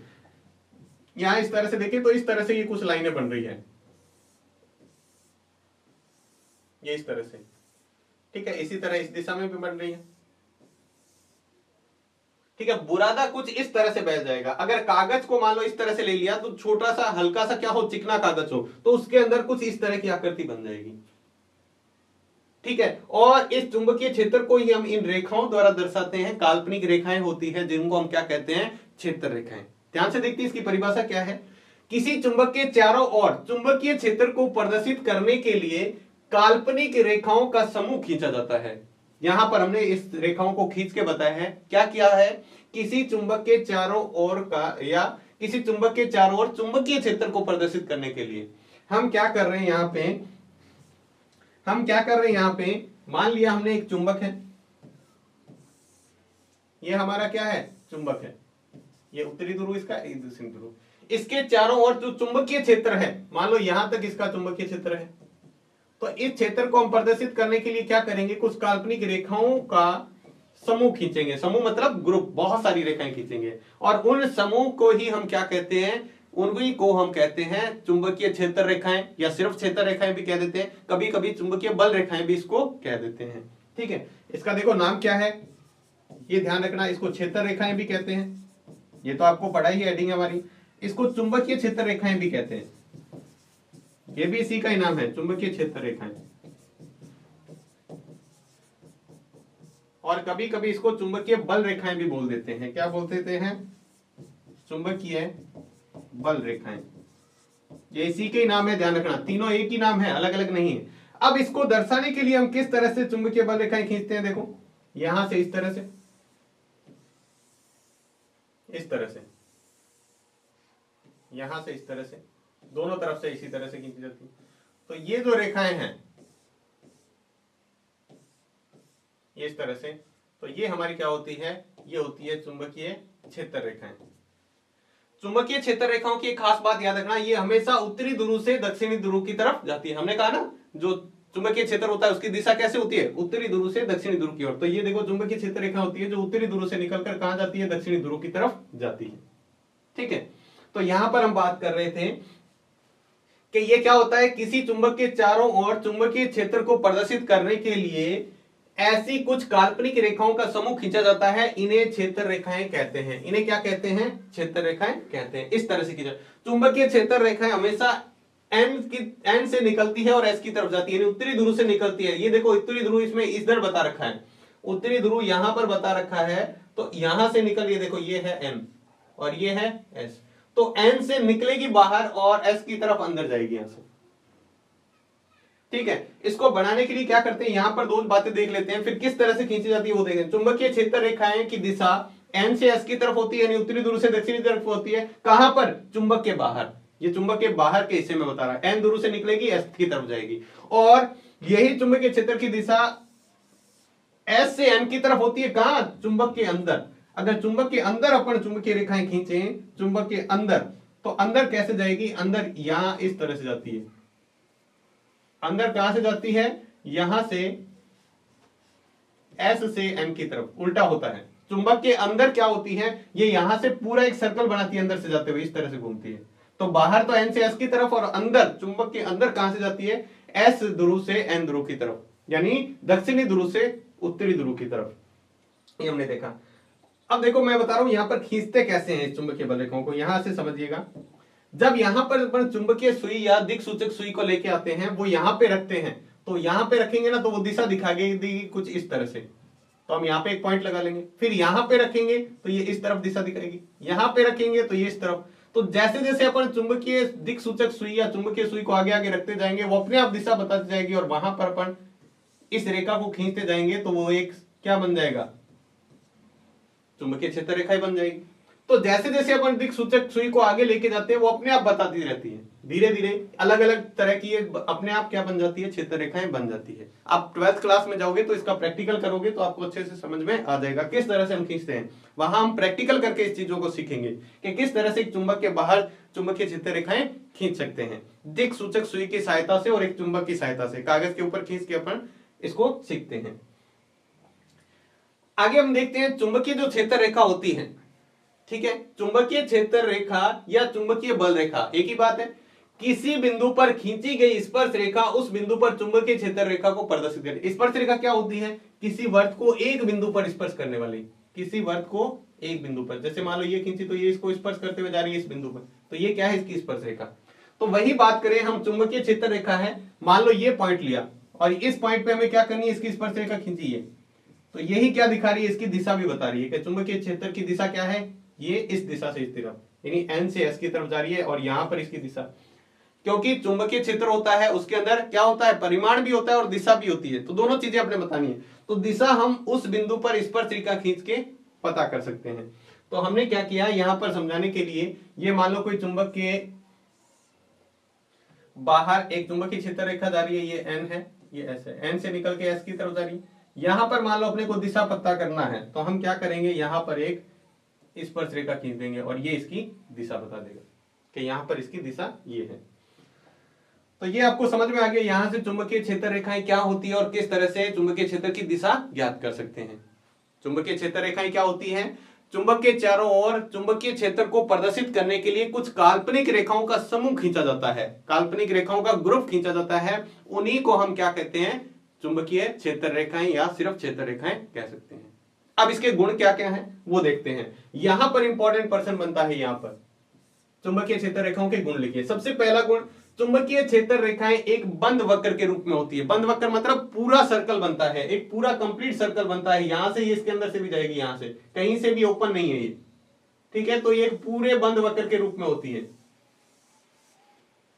यहां इस तरह से देखिए तो इस तरह से ये कुछ लाइनें बन रही है, ये इस तरह से। ठीक है, इसी तरह इस दिशा में भी बन रही है। ठीक है, बुरादा कुछ इस तरह से बह जाएगा। अगर कागज को मान लो इस तरह से ले लिया तो छोटा सा हल्का सा क्या हो, चिकना कागज हो, तो उसके अंदर कुछ इस तरह की आकृति बन जाएगी। ठीक है, और इस चुंबकीय क्षेत्र को ही हम इन रेखाओं द्वारा दर्शाते हैं। काल्पनिक रेखाएं होती है जिनको हम क्या कहते हैं, क्षेत्र रेखाएं। ध्यान से देखते हैं इसकी परिभाषा क्या है। किसी चुंबक के चारों ओर चुंबकीय क्षेत्र को प्रदर्शित करने के लिए काल्पनिक रेखाओं का समूह खींचा जाता है। यहां पर हमने इस रेखाओं को खींच के बताया है, क्या किया है, किसी चुंबक के चारों ओर का या किसी चुंबक के चारों ओर चुंबकीय क्षेत्र को प्रदर्शित करने के लिए हम क्या कर रहे हैं यहां पे, हम क्या कर रहे हैं यहां पे, मान लिया हमने एक चुंबक है, ये हमारा क्या है, चुंबक है, ये उत्तरी ध्रुव इसका, दक्षिणी ध्रुव, इसके चारों ओर जो चुंबकीय क्षेत्र है, मान लो यहां तक इसका चुंबकीय क्षेत्र है, तो इस क्षेत्र को हम प्रदर्शित करने के लिए क्या करेंगे, कुछ काल्पनिक रेखाओं का समूह खींचेंगे। समूह मतलब ग्रुप, बहुत सारी रेखाएं खींचेंगे, और उन समूह को ही हम क्या कहते हैं, उन्हीं को हम कहते हैं चुंबकीय क्षेत्र रेखाएं, या सिर्फ क्षेत्र रेखाएं भी कह देते हैं, कभी कभी चुंबकीय बल रेखाएं भी इसको कह देते हैं। ठीक है, इसका देखो नाम क्या है, ये ध्यान रखना, इसको क्षेत्र रेखाएं भी कहते हैं, ये तो आपको पढ़ाई है हेडिंग हमारी। इसको चुंबकीय क्षेत्र रेखाएं भी कहते हैं, ये भी इसी का ही नाम है, चुंबकीय क्षेत्र रेखाएं। और कभी कभी इसको चुंबकीय बल रेखाएं भी बोल देते हैं। क्या बोल देते हैं, चुंबकीय बल रेखाएं, ये इसी के ही नाम है, ध्यान रखना, तीनों एक ही नाम है, अलग अलग नहीं है। अब इसको दर्शाने के लिए हम किस तरह से चुंबकीय बल रेखाएं खींचते हैं, देखो यहां से इस तरह से, इस तरह से, यहां से इस तरह से, दोनों तरफ से इसी तरह से खींची जाती है। तो ये जो रेखाएं हैं ये इस तरह से, तो ये हमारी क्या होती है, ये होती है चुंबकीय क्षेत्र रेखाएं। चुंबकीय क्षेत्र रेखाओं की एक खास बात याद रखना, ये हमेशा उत्तरी ध्रुव से दक्षिणी ध्रुव की तरफ जाती है। हमने कहा ना, जो चुंबकीय क्षेत्र होता है उसकी दिशा कैसे होती है, उत्तरी ध्रुव से दक्षिणी ध्रुव की ओर। तो ये देखो चुंबकीय क्षेत्र रेखा होती है जो उत्तरी ध्रुव से निकलकर कहां जाती है, दक्षिणी ध्रुव की तरफ जाती है। ठीक है, तो यहां पर हम बात कर रहे थे कि ये क्या होता है, किसी चुंबक के चारों ओर चुंबकीय क्षेत्र को प्रदर्शित करने के लिए ऐसी कुछ काल्पनिक रेखाओं का समूह खींचा जाता है, इन्हें क्षेत्र रेखाएं कहते हैं। इन्हें क्या कहते हैं, क्षेत्र रेखाएं कहते हैं। इस तरह से खींचा, चुंबकीय क्षेत्र रेखाएं हमेशा एन से निकलती है और एस की तरफ जाती है, यानी उत्तरी ध्रुव से निकलती है। ये देखो उत्तरी ध्रुव इसमें इधर बता रखा है, उत्तरी ध्रुव यहां पर बता रखा है, तो यहां से निकल, ये देखो ये है एन और ये है एस, तो एन से निकलेगी बाहर और एस की तरफ अंदर जाएगी यहां से। ठीक है, इसको बनाने के लिए क्या करते हैं, यहां पर दो बातें देख लेते हैं, फिर किस तरह से खींची जाती है वो देखें। चुंबकीय क्षेत्र रेखाएं की दिशा एन से एस की तरफ होती है, यानी उत्तरी ध्रुव से दक्षिणी तरफ होती है। कहां पर, चुंबक के बाहर, ये चुंबक के बाहर के हिस्से में बता रहा है, एन ध्रुव से निकलेगी एस की तरफ जाएगी। और यही चुंबकीय क्षेत्र की दिशा एस से एन की तरफ होती है, कहां, चुंबक के अंदर। अगर चुंबक के अंदर अपन चुंबकीय रेखाएं खींचे, चुंबक के अंदर, तो अंदर कैसे जाएगी, अंदर यहां इस तरह से जाती है। अंदर कहां से जाती है, यहां से एस से एन की तरफ, उल्टा होता है। चुंबक के अंदर क्या होती है, ये यहां से पूरा एक सर्कल बनाती है, अंदर से जाते हुए इस तरह से घूमती है। तो बाहर तो एन से एस की तरफ, और अंदर चुंबक के अंदर कहां से जाती है, एस ध्रुव से एन ध्रुव की तरफ, यानी दक्षिणी ध्रुव से उत्तरी ध्रुव की तरफ। ये हमने देखा। अब देखो मैं बता रहा हूं यहां पर खींचते कैसे हैं चुंबकीय बल रेखाओं को, यहां से समझिएगा। जब यहां पर अपन चुंबकीय सुई या दिक्सूचक सुई को लेके आते हैं, वो यहां पे रखते हैं, तो यहां पे रखेंगे ना तो वो दिशा दिखाएगी कुछ इस तरह से, तो हम यहां पे एक पॉइंट लगा लेंगे। फिर यहां पे रखेंगे तो ये इस तरफ दिशा दिखाएगी, यहां पे रखेंगे तो ये इस तरफ। तो जैसे जैसे अपन चुंबकीय दिक्सूचक सुई या चुंबकीय सुई को आगे आगे रखते जाएंगे, वो अपने आप दिशा बताती जाएगी, और वहां पर अपन इस रेखा को खींचते जाएंगे तो वो एक क्या बन जाएगा, चुंबकीय क्षेत्र रेखा बन जाएगी। तो जैसे जैसे अपन दिक्सूचक सुई को आगे लेके जाते हैं, वो अपने आप बताती रहती है, धीरे धीरे अलग अलग तरह की अपने आप क्या बन जाती है, क्षेत्र रेखाएं बन जाती है। आप 12th क्लास में जाओगे तो इसका प्रैक्टिकल करोगे तो आपको अच्छे से समझ में आ जाएगा किस तरह से हम खींचते हैं। वहां हम प्रैक्टिकल करके इस चीजों को सीखेंगे कि किस तरह से एक चुंबक के बाहर चुंबकीय क्षेत्र रेखाएं खींच सकते हैं, दिक्सूचक सुई की सहायता से और एक चुंबक की सहायता से। कागज के ऊपर खींच के अपन इसको सीखते हैं। आगे हम देखते हैं चुंबकीय जो क्षेत्र रेखा होती है, ठीक है, चुंबकीय क्षेत्र रेखा या चुंबकीय बल रेखा एक ही बात है। किसी बिंदु पर खींची गई स्पर्श रेखा उस बिंदु पर चुंबकीय क्षेत्र रेखा को प्रदर्शित करती है। स्पर्श रेखा क्या होती है, किसी वृत्त को एक बिंदु पर स्पर्श करने वाली, किसी वृत्त को एक बिंदु पर, जैसे मान लो ये खींची तो ये इसको स्पर्श करते हुए जा रही है इस बिंदु पर, तो ये क्या है, इसकी स्पर्श रेखा। तो वही बात करें हम, चुंबकीय क्षेत्र रेखा है, मान लो ये पॉइंट लिया और इस पॉइंट पे हमें क्या करनी है, इसकी स्पर्श रेखा खींची है, तो यही क्या दिखा रही है, इसकी दिशा भी बता रही है कि चुंबकीय क्षेत्र की दिशा क्या है, ये इस दिशा से इस तरफ, यानी एन से एस की तरफ जा रही है, और यहां पर इसकी दिशा, क्योंकि चुंबकीय क्षेत्र होता है उसके अंदर क्या होता है, परिमाण भी होता है और दिशा भी होती है, तो दोनों चीजें आपने बतानी है। तो दिशा हम उस बिंदु पर स्पर्श रेखा खींच के पता कर सकते हैं। तो हमने क्या किया यहां पर समझाने के लिए, ये मान लो कोई चुंबक के बाहर एक चुंबकीय क्षेत्र रेखा जा रही है, ये एन है, ये एस है, एन से निकल के एस की तरफ जा रही है। यहां पर मान लो अपने को दिशा पता करना है, तो हम क्या करेंगे, यहां पर एक स्पर्श रेखा खींच देंगे और ये इसकी दिशा बता देगा कि यहां पर इसकी दिशा ये है। तो ये आपको समझ में आ गया यहां से चुंबकीय क्षेत्र रेखाएं क्या होती है और किस तरह से चुंबकीय क्षेत्र की दिशा ज्ञात कर सकते हैं। चुंबकीय क्षेत्र रेखाएं क्या होती हैं, चुंबक के चारों ओर चुंबकीय क्षेत्र को प्रदर्शित करने के लिए कुछ काल्पनिक रेखाओं का समूह खींचा जाता है, काल्पनिक रेखाओं का ग्रुप खींचा जाता है, उन्हीं को हम क्या कहते हैं, चुंबकीय क्षेत्र रेखाएं या सिर्फ क्षेत्र रेखाएं कह सकते हैं। अब इसके गुण क्या क्या हैं वो देखते हैं। यहां पर इंपॉर्टेंट पर्सन बनता है, यहां पर चुंबकीय क्षेत्र रेखाओं के गुण लिखिए। सबसे पहला गुण, चुंबकीय क्षेत्र रेखाएं एक बंद वक्र के रूप में होती है। बंद वक्र मतलब पूरा सर्कल बनता है, एक पूरा कंप्लीट सर्कल बनता है, यहां से ये इसके अंदर से भी जाएगी, यहां से कहीं से भी ओपन नहीं है ये, ठीक है। तो ये पूरे बंद वक्र के रूप में होती है।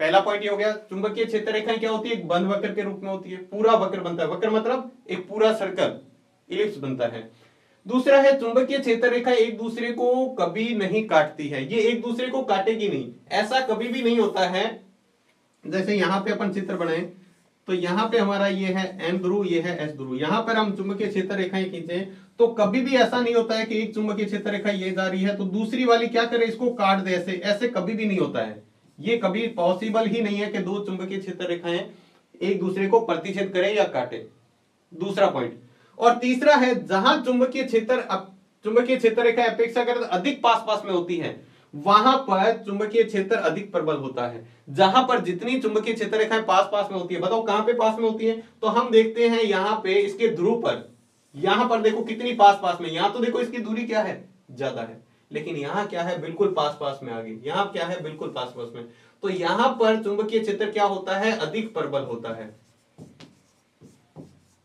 पहला पॉइंट ये हो गया, चुंबकीय क्षेत्र रेखाएं क्या होती है, एक बंद वक्र के रूप में होती है, पूरा वक्र बनता है, वक्र मतलब एक पूरा सर्कल, इलिप्स बनता है। दूसरा है, चुंबकीय क्षेत्र रेखा एक दूसरे को कभी नहीं काटती है, ये एक दूसरे को काटेगी नहीं, ऐसा कभी भी नहीं होता है। जैसे यहां पे अपन चित्र बनाए तो यहां पे हमारा ये है एन ध्रुव, ये है एस ध्रुव, यहां पर हम चुंबकीय क्षेत्र रेखाएं खींचे तो कभी भी ऐसा नहीं होता है कि एक चुंबकीय क्षेत्र रेखा ये जा रही है तो दूसरी वाली क्या करे, इसको काट दे, ऐसे ऐसे कभी भी नहीं होता है। ये कभी पॉसिबल ही नहीं है कि दो चुंबकीय क्षेत्र रेखाएं एक दूसरे को प्रतिच्छेद करें या काटे। दूसरा पॉइंट। और तीसरा है, जहां चुंबकीय क्षेत्र रेखा अपेक्षाकृत अधिक पास पास में होती है वहां पर चुंबकीय क्षेत्र अधिक प्रबल होता है। जहां पर जितनी चुंबकीय क्षेत्र रेखाएं पास पास में होती है, बताओ कहां पे पास में होती है, तो हम देखते हैं यहां पे इसके ध्रुव पर, यहां पर देखो कितनी पास पास में, यहां तो देखो इसकी दूरी क्या है, ज्यादा है, लेकिन यहां क्या है, बिल्कुल पास पास में आ गई, यहां क्या है, बिल्कुल पास पास में। तो यहां पर चुंबकीय क्षेत्र क्या होता है, अधिक प्रबल होता है,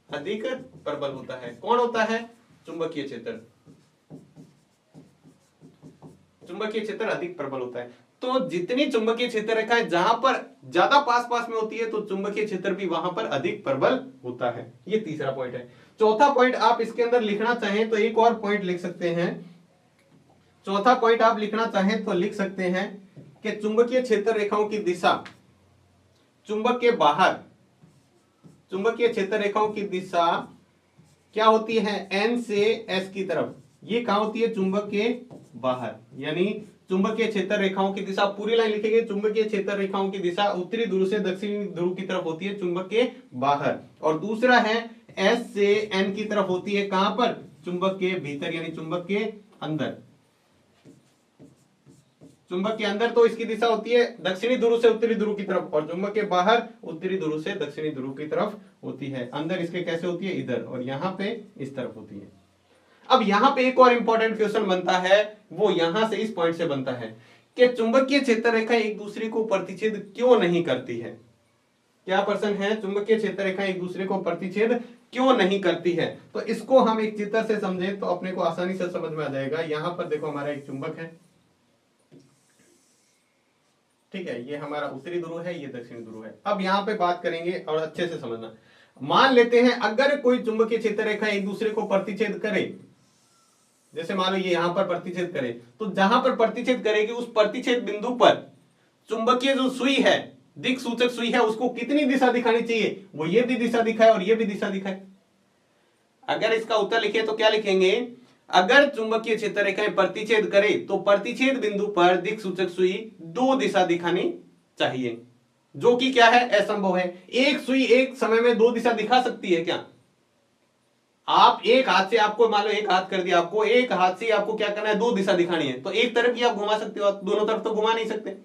अधिक प्रबल होता है। कौन होता है, चुंबकीय क्षेत्र, चुंबकीय क्षेत्र अधिक प्रबल होता है। तो जितनी चुंबकीय क्षेत्र रेखाएं जहां पर ज्यादा पास पास में होती है तो चुंबकीय क्षेत्र भी वहां पर अधिक प्रबल होता है। ये तीसरा पॉइंट है। चौथा पॉइंट आप इसके अंदर लिखना चाहें तो एक और पॉइंट लिख सकते हैं। चौथा पॉइंट आप लिखना चाहें तो लिख सकते हैं कि चुंबकीय क्षेत्र रेखाओं की दिशा, चुंबक के बाहर चुंबकीय क्षेत्र रेखाओं की दिशा क्या होती है, एन से एस की तरफ। ये कहां होती है, चुंबक के बाहर, यानी चुंबकीय क्षेत्र रेखाओं की दिशा, पूरी लाइन लिखेंगे, चुंबकीय क्षेत्र रेखाओं की दिशा उत्तरी ध्रुव से दक्षिणी ध्रुव की तरफ होती है, चुंबक के बाहर। और दूसरा है, एस से एन की तरफ होती है, कहां पर, चुंबक के भीतर, यानी चुंबक के अंदर। चुंबक के अंदर तो इसकी दिशा होती है दक्षिणी ध्रुव से उत्तरी ध्रुव की तरफ, और चुंबक के बाहर उत्तरी ध्रुव से दक्षिणी ध्रुव की तरफ होती है। अंदर इसके कैसे होती है, इधर, और यहां पे इस तरफ होती है। अब यहां पे एक और इंपॉर्टेंट क्वेश्चन बनता है, वो यहां से इस पॉइंट से बनता है कि चुंबकीय क्षेत्र रेखा एक दूसरे को प्रतिच्छेद क्यों नहीं करती है। क्या प्रश्न है, चुंबकीय क्षेत्र रेखा एक दूसरे को प्रतिच्छेद क्यों नहीं करती है। तो इसको हम एक चित्र से समझें तो अपने को आसानी से समझ में आ जाएगा। यहां पर देखो हमारा एक चुंबक है, ठीक है, ये हमारा उत्तरी ध्रुव है, ये दक्षिणी ध्रुव है। अब यहां पे बात करेंगे और अच्छे से समझना। मान लेते हैं अगर कोई चुंबकीय क्षेत्र रेखा एक दूसरे को प्रतिच्छेद करे, जैसे मान लो ये यहां पर प्रतिच्छेद करे, तो जहां पर प्रतिच्छेद करेगी उस प्रतिच्छेद बिंदु पर चुंबकीय जो सुई है, दिक सूचक सुई है, उसको कितनी दिशा दिखानी चाहिए, वो ये भी दिशा दिखाए और ये भी दिशा दिखाए। अगर इसका उत्तर लिखे तो क्या लिखेंगे, अगर चुंबकीय क्षेत्र रेखाएं प्रतिच्छेद करे तो प्रतिच्छेद बिंदु पर दिक सूचक सुई दो दिशा दिखानी चाहिए, जो कि क्या है, असंभव है। एक सुई एक समय में दो दिशा दिखा सकती है क्या। आप एक हाथ से, आपको मान लो एक हाथ कर दिया, आपको एक हाथ से आपको क्या करना है, दो दिशा दिखानी है, तो एक तरफ ही आप घुमा सकते हो, दोनों तरफ तो घुमा नहीं सकते।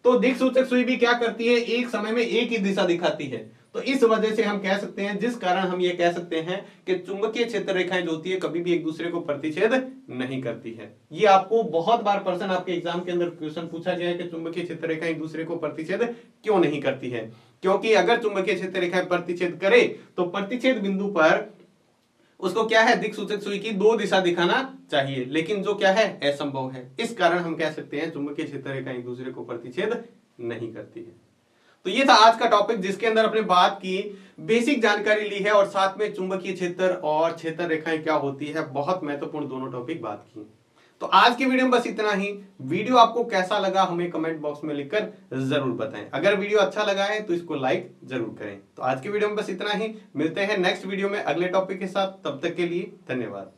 तो दिक्सूचक सुई भी क्या करती है, एक समय में एक ही दिशा दिखाती है। तो इस वजह से हम कह सकते हैं, जिस कारण हम ये कह सकते हैं कि चुंबकीय क्षेत्र रेखाएं जो होती है कभी भी एक दूसरे को प्रतिच्छेद नहीं करती है। ये आपको बहुत बार प्रश्न आपके एग्जाम के अंदर क्वेश्चन पूछा गया है कि चुंबकीय क्षेत्र रेखाएं एक दूसरे को प्रतिच्छेद क्यों नहीं करती है। क्योंकि अगर चुंबकीय क्षेत्र रेखाएं प्रतिच्छेद करे तो प्रतिच्छेद बिंदु पर उसको क्या है, दिक्सूचक सुई की दो दिशा दिखाना चाहिए, लेकिन जो क्या है, असंभव है। इस कारण हम कह सकते हैं चुंबकीय क्षेत्र रेखाएं एक दूसरे को प्रतिच्छेद नहीं करती है। तो ये था आज का टॉपिक, जिसके अंदर अपने बात की बेसिक जानकारी ली है और साथ में चुंबकीय क्षेत्र और क्षेत्र रेखाएं क्या होती है, बहुत महत्वपूर्ण दोनों टॉपिक बात की। तो आज की वीडियो में बस इतना ही। वीडियो आपको कैसा लगा हमें कमेंट बॉक्स में लिखकर जरूर बताएं। अगर वीडियो अच्छा लगा है तो इसको लाइक जरूर करें। तो आज की वीडियो में बस इतना ही, मिलते हैं नेक्स्ट वीडियो में अगले टॉपिक के साथ। तब तक के लिए धन्यवाद।